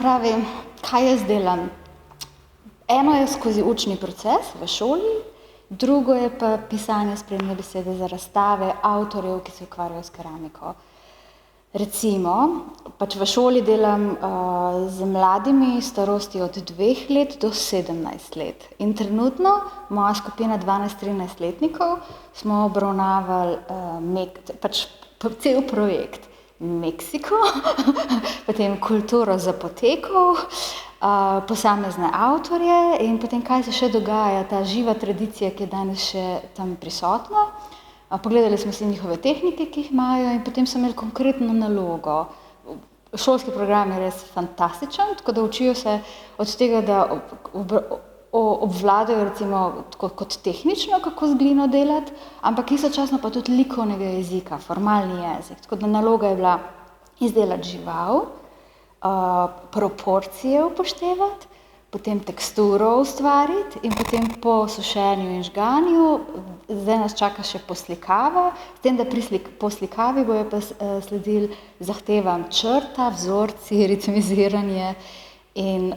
pravi, kaj jaz delam? Eno je skozi učni proces v šoli, drugo je pa pisanje sprednje besede za razstave avtorjev, ki se ukvarjajo s keramiko. Recimo, pač v šoli delam z mladimi starosti od 2 let do 17 let. In trenutno moja skupina 12-13 letnikov smo obravnavali pač cel projekt Meksiko, potem kulturo zapotekov, posamezne avtorje in potem kaj se še dogaja, ta živa tradicija, ki je danes še tam prisotna. Pogledali smo si njihove tehnike, ki jih imajo in potem so imeli konkretno nalogo. Šolski program je res fantastičen, tako da učijo se od tega, da obvladajo recimo kot tehnično, kako z glino delati, ampak istočasno pa tudi likovnega jezika, formalni jezik. Tako da naloga je bila izdelati žival, proporcije upoštevati, potem teksturo ustvariti in potem po sušenju in žganju, zdaj nas čaka še poslikava, s tem, da pri poslikavi bojo pa sledili zahtevam črta, vzorci, ritmiziranje in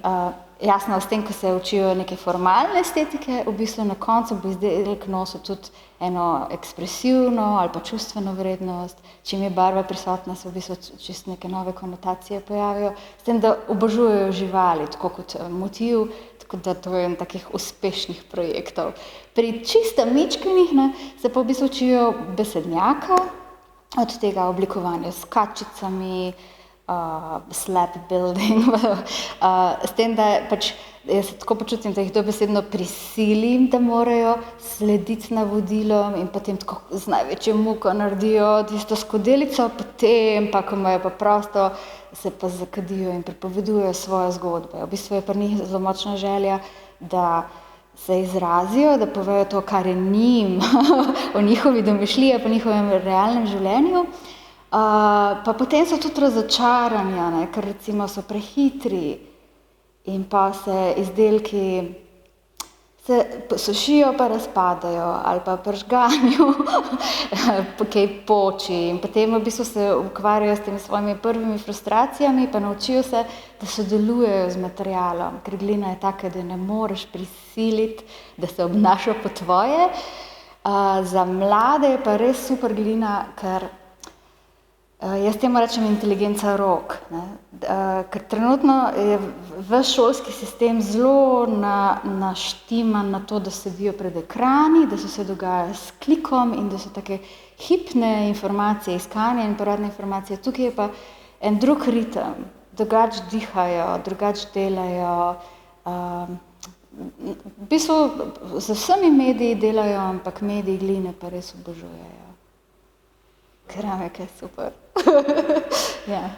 jasno, s tem, ko se učijo neke formalne estetike, v bistvu na koncu bo izdelek nosil tudi eno ekspresivno ali pa čustveno vrednost, čim je barva prisotna, se v bistvu čisto neke nove konotacije pojavijo, s tem, da obožujejo živali, tako kot motiv, tako da to je en takih uspešnih projektov. Pri čisto mičkenih se pa v bistvu učijo besednjaka, od tega oblikovanja s kačicami, slap building, s tem, da pač jaz se tako počutim, da jih dobesedno prisilim, da morajo slediti navodilom in potem tako z največjo muko naredijo tisto skodelico, potem pa, ko imajo pa prosto, se pa zakadijo in pripovedujejo svoje zgodbe. V bistvu je pri njih zelo močna želja, da se izrazijo, da povejo to, kar je njim, o njihovi domišljiji, po njihovem realnem življenju. Pa potem so tudi razočaranja, ker recimo so prehitri in pa se izdelki se sušijo pa razpadajo ali pa pri žganju kaj poči in potem v bistvu se ukvarjajo s temi svojimi prvimi frustracijami pa naučijo se, da sodelujejo z materialom, ker glina je taka, da ne moreš prisiliti, da se obnaša po tvoje. Za mlade je pa res super glina, ker jaz temu rečem inteligenca rok, ker trenutno je ves šolski sistem zelo naštiman na to, da sedijo pred ekrani, da so se dogaja s klikom in da so take hipne informacije, iskanje in poradne informacije. Tukaj je pa en drug ritem, drugače dihajo, drugače delajo. V bistvu z vsemi mediji delajo, ampak mediji gline pa res obožujejo. Keramika je super. Ja.